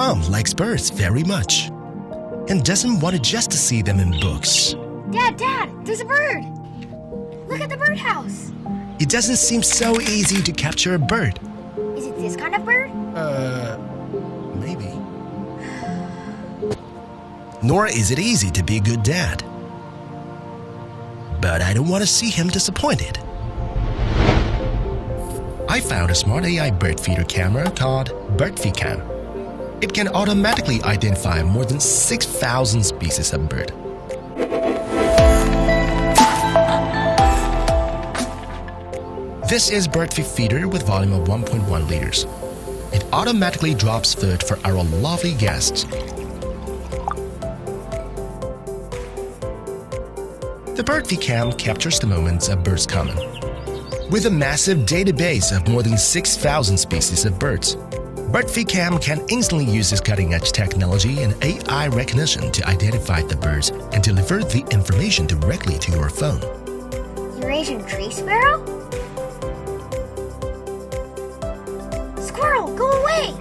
Tom likes birds very much and doesn't want to just to see them in books. Dad, there's a bird! Look at the birdhouse! It doesn't seem so easy to capture a bird. Is it this kind of bird? Maybe. Nor is it easy to be a good dad. But I don't want to see him disappointed. I found a smart AI bird feeder camera called Birdfy. It can automatically identify more than 6,000 species of bird. This is Birdfy feeder with volume of 1.1 liters. It automatically drops food for our lovely guests. The Birdfy cam captures the moments of birds coming. With a massive database of more than 6,000 species of birds, Birdfy cam can instantly use its cutting-edge technology and AI recognition to identify the birds and deliver the information directly to your phone. Eurasian tree sparrow? Squirrel, go away!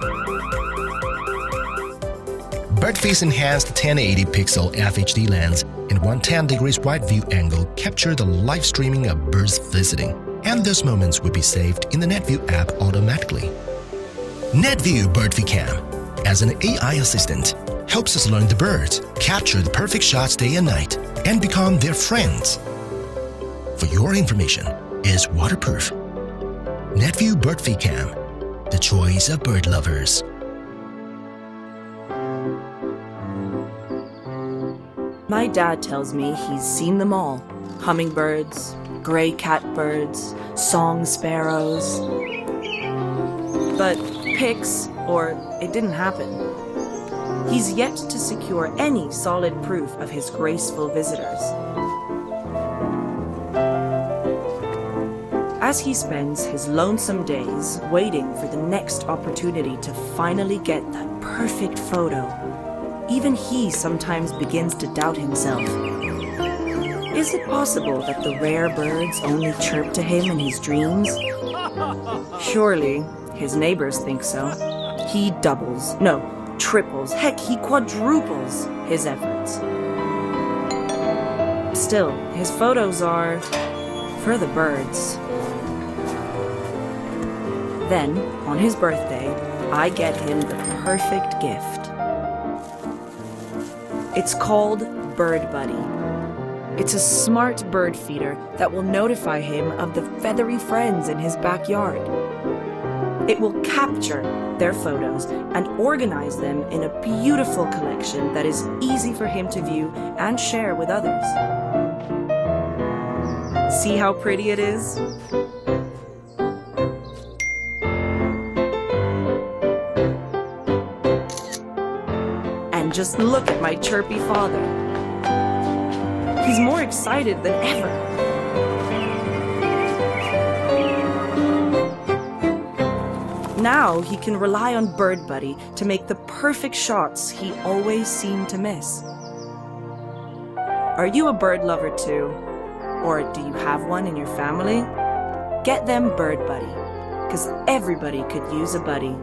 Birdfy's enhanced 1080 pixel FHD lens and 110 degrees wide view angle capture the live streaming of birds visiting, and those moments will be saved in the NetView app automatically. NetView Birdfy Cam, as an AI assistant, helps us learn the birds, capture the perfect shots day and night, and become their friends. For your information, is waterproof. NetView Birdfy Cam, the choice of bird lovers. My dad tells me he's seen them all. Hummingbirds, gray catbirds, song sparrows. But pics, or it didn't happen. He's yet to secure any solid proof of his graceful visitors. As he spends his lonesome days waiting for the next opportunity to finally get that perfect photo, even he sometimes begins to doubt himself. Is it possible that the rare birds only chirp to him in his dreams? Surely, his neighbors think so. He doubles, no, triples, heck, he quadruples his efforts. Still, his photos are for the birds. Then, on his birthday, I get him the perfect gift. It's called Birddi. It's a smart bird feeder that will notify him of the feathery friends in his backyard. It will capture their photos and organize them in a beautiful collection that is easy for him to view and share with others. See how pretty it is? And just look at my chirpy father. He's more excited than ever. Now he can rely on Birddi to make the perfect shots he always seemed to miss. Are you a bird lover too? Or do you have one in your family? Get them Birddi, because everybody could use a buddy.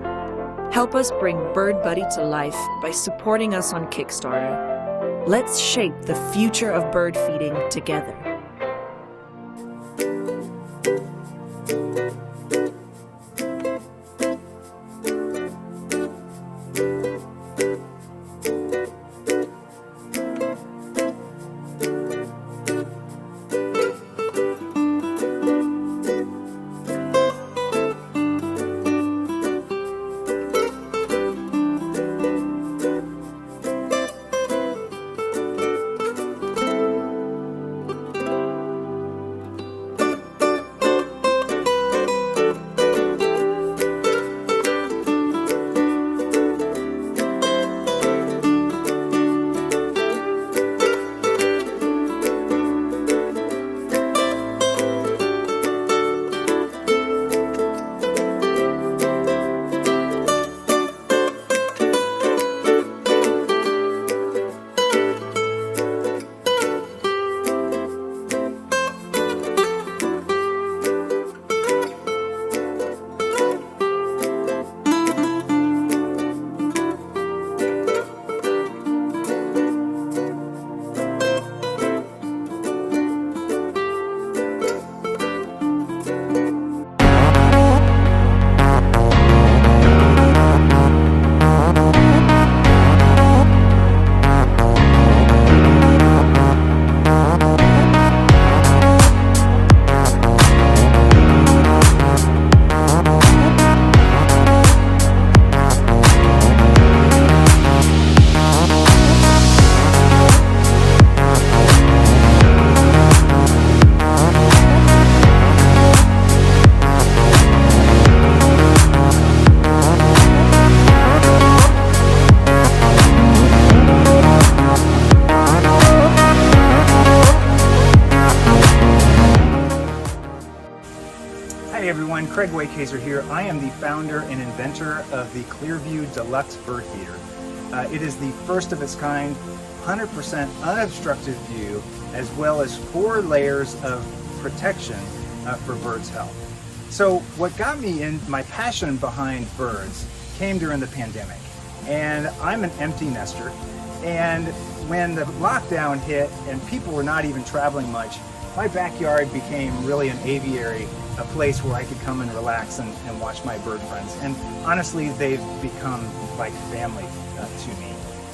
Help us bring Birddi to life by supporting us on Kickstarter. Let's shape the future of bird feeding together. Craig Waycaser here. I am the founder and inventor of the ClearView Deluxe bird feeder. It is the first of its kind, 100% unobstructed view, as well as 4 layers of protection for birds' health. So what got me in my passion behind birds came during the pandemic. And I'm an empty nester. And when the lockdown hit and people were not even traveling much, my backyard became really an aviary, a place where I could come and relax and watch my bird friends. And honestly, they've become like family to me.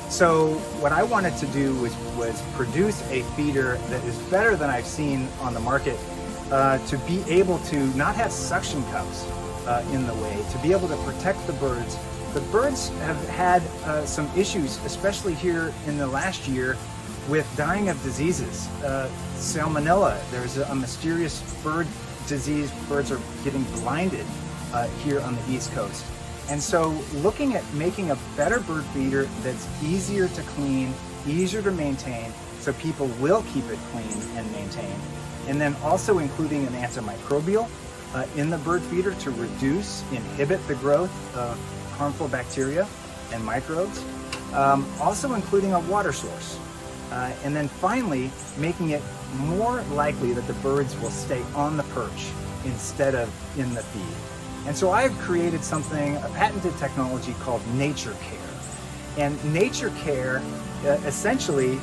So what I wanted to do was produce a feeder that is better than I've seen on the market, to be able to not have suction cups in the way, to be able to protect the birds. The birds have had some issues, especially here in the last year, with dying of diseases. Salmonella, there's a mysterious bird disease. Birds are getting blinded here on the East Coast. And so looking at making a better bird feeder that's easier to clean, easier to maintain, so people will keep it clean and maintained. And then also including an antimicrobial in the bird feeder to inhibit the growth of harmful bacteria and microbes. Also including a water source. And then finally, making it more likely that the birds will stay on the perch instead of in the feed. And so I've created a patented technology called Nature Care. And Nature Care essentially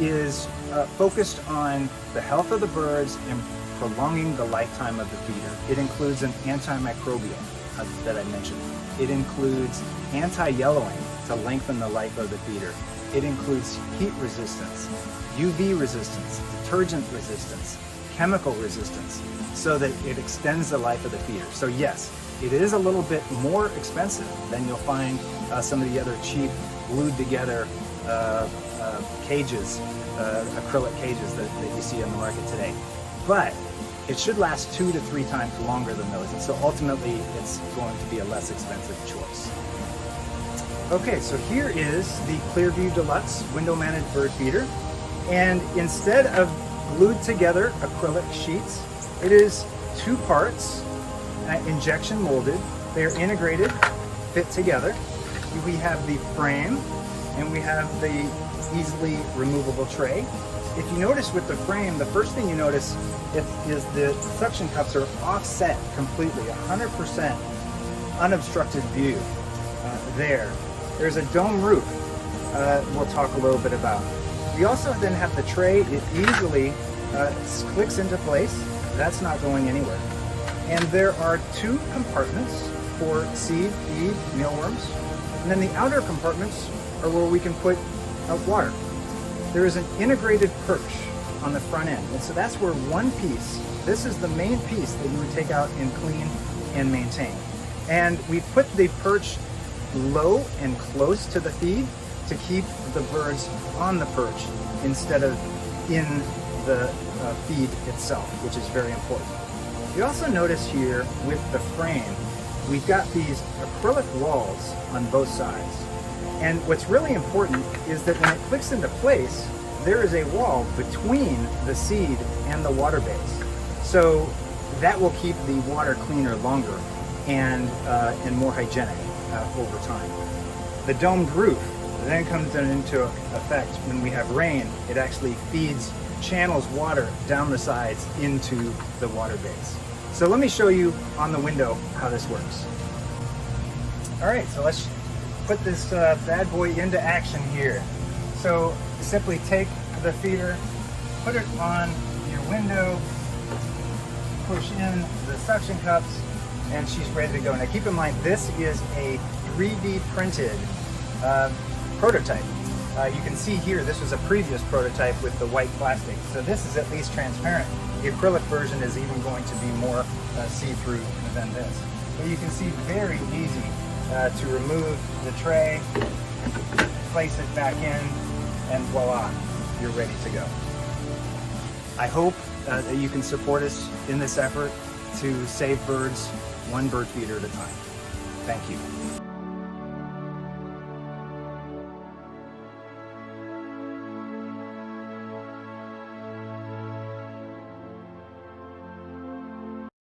is focused on the health of the birds and prolonging the lifetime of the feeder. It includes an antimicrobial that I mentioned. It includes anti-yellowing to lengthen the life of the feeder. It includes heat resistance, UV resistance, detergent resistance, chemical resistance, so that it extends the life of the feeder. So yes, it is a little bit more expensive than you'll find some of the other cheap glued together cages, acrylic cages that you see on the market today. But it should last 2 to 3 times longer than those, and so ultimately it's going to be a less expensive choice. Okay, so here is the ClearView Deluxe window-mounted bird feeder, and instead of glued together acrylic sheets, it is 2 parts, injection molded. They are integrated, fit together. We have the frame, and we have the easily removable tray. If you notice with the frame, the first thing you notice is the suction cups are offset completely, 100% unobstructed view there. There's a dome roof we'll talk a little bit about. We also then have the tray. It easily clicks into place. That's not going anywhere. And there are 2 compartments for seed, feed, mealworms. And then the outer compartments are where we can put water. There is an integrated perch on the front end. And so that's where one piece, this is the main piece that you would take out and clean and maintain. And we put the perch low and close to the feed to keep the birds on the perch instead of in the feed itself, which is very important. You also notice here with the frame, we've got these acrylic walls on both sides. And what's really important is that when it clicks into place, there is a wall between the seed and the water base. So that will keep the water cleaner longer and more hygienic over time. The domed roof then comes into effect when we have rain. It actually channels water down the sides into the water base. So let me show you on the window how this works. All right, so let's put this bad boy into action here. So simply take the feeder, put it on your window, push in the suction cups, and she's ready to go. Now keep in mind, this is a 3D printed prototype. You can see here, this was a previous prototype with the white plastic. So this is at least transparent. The acrylic version is even going to be more see-through than this. But you can see very easy to remove the tray, place it back in, and voila, you're ready to go. I hope that you can support us in this effort to save birds, one bird feeder at a time. Thank you.